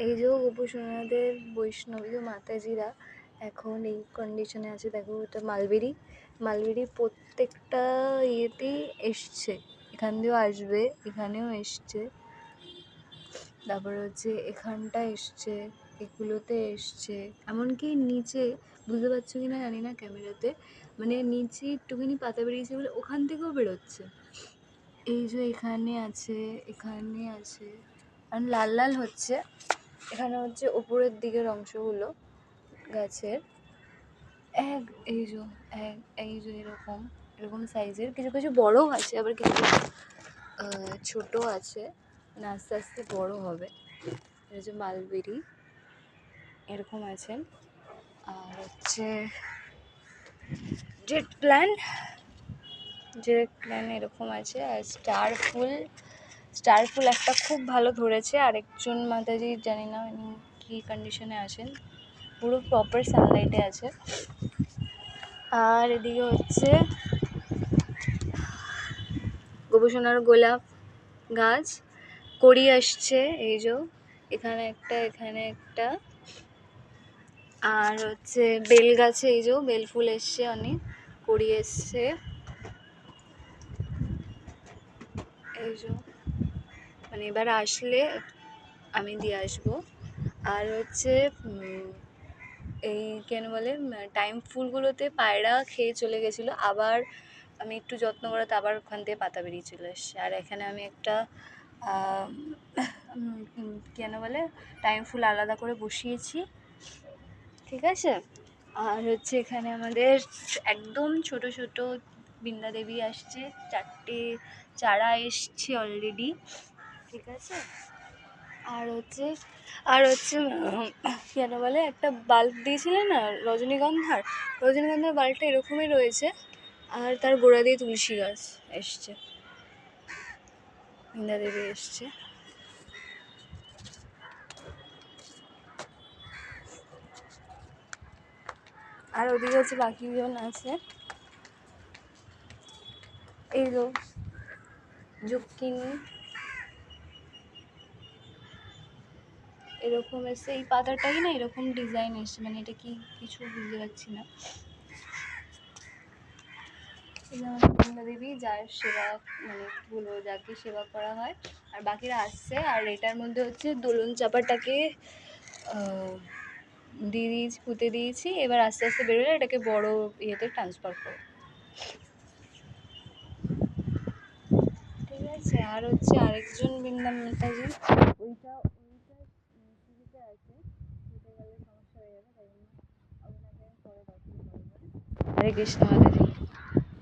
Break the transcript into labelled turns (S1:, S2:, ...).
S1: এই যে গোপসোনাদের বৈষ্ণবী মাতাজিরা এখন এই কন্ডিশনে আছে। দেখো এটা মালবেরি প্রত্যেকটা ইয়েতেই এসছে, এখান দিয়েও আসবে, এখানেও এসছে, তারপরে হচ্ছে এখানটা এসছে, এগুলোতে এসছে, এমনকি নিচে, বুঝতে পারছো কি না জানি না ক্যামেরাতে, মানে নিচে একটুখানি পাতা বেরিয়েছে বলে ওখান থেকেও বেরোচ্ছে। এই যে এখানে আছে, এখানে আছে, আর লাল লাল হচ্ছে। এখানে হচ্ছে ওপরের দিকের অংশগুলো গাছের এই যে এরকম এরকম সাইজের, কিছু কিছু বড়ও আছে, আবার কিছু কিছু ছোট আছে, মানে আস্তে আস্তে বড় হবে। এটা যে মালবেরি এরকম আছে। আর হচ্ছে জেট প্ল্যান এরকম আছে। আর স্টার ফুল একটা খুব ভালো ধরেছে। আরেকজন মাতাজি জানি না কি কন্ডিশনে আছেন, পুরো প্রপার সানলাইটে আছে। আর এদিকে হচ্ছে গোপসোনার গোলাপ গাছ, কড়ি আসছে, এই যে এখানে একটা, এখানে একটা। আর হচ্ছে বেল গাছে এই যে বেল ফুল এসছে, অনেক কড়ি এসছে, এই যে মানে এবার আসলে আমি দিয়ে আসবো। আর হচ্ছে এই কেন বলে টাইম ফুলগুলোতে পায়রা খেয়ে চলে গেছিলো, আবার আমি একটু যত্ন করাতে আবার ওখান থেকে পাতা বেরিয়ে চলে এসছে। আর এখানে আমি একটা কেন বলে টাইম ফুল আলাদা করে বসিয়েছি, ঠিক আছে। আর হচ্ছে এখানে আমাদের একদম ছোট ছোট বৃন্দা দেবী আসছে, 4টে চারা এসছে অলরেডি, ঠিক আছে। আর হচ্ছে কেন বলে একটা বাল্ব দিয়েছিলে না রজনীগন্ধার বাল্বটা এরকমই রয়েছে, আর তার গোড়া দিয়ে তুলসী গাছ এসছে, বৃন্দা দেবী এসছে। আর ওদিকে হচ্ছে বাকিজন আছে, এই জুকিনি এরকম এসছে। এই পাতাটাই না এরকম ডিজাইন এসছে, মানে এটা কি কিছু বুঝতে পারছি না। এই আমাদের বৃন্দা দেবী, যার সেবা মানে কি বলবো, যাকে সেবা করা হয়। আর বাকিরা আসছে। আর এটার মধ্যে হচ্ছে দোলন চাপাটাকে দিয়ে দিয়েছি, পুঁতে দিয়েছি। এবার আস্তে আস্তে বেরোলে এটাকে বড় ইয়েতে ট্রান্সফার করো, ঠিক আছে। আর হচ্ছে আরেকজন বৃন্দা মাতাজি, ওইটা সিঁড়িতে আছে, উঠে গেলে সমস্যা হয়ে যাবে, তাই জন্য আপনাকে পরে দর্শন করবেন। হরে কৃষ্ণ মাতাজি।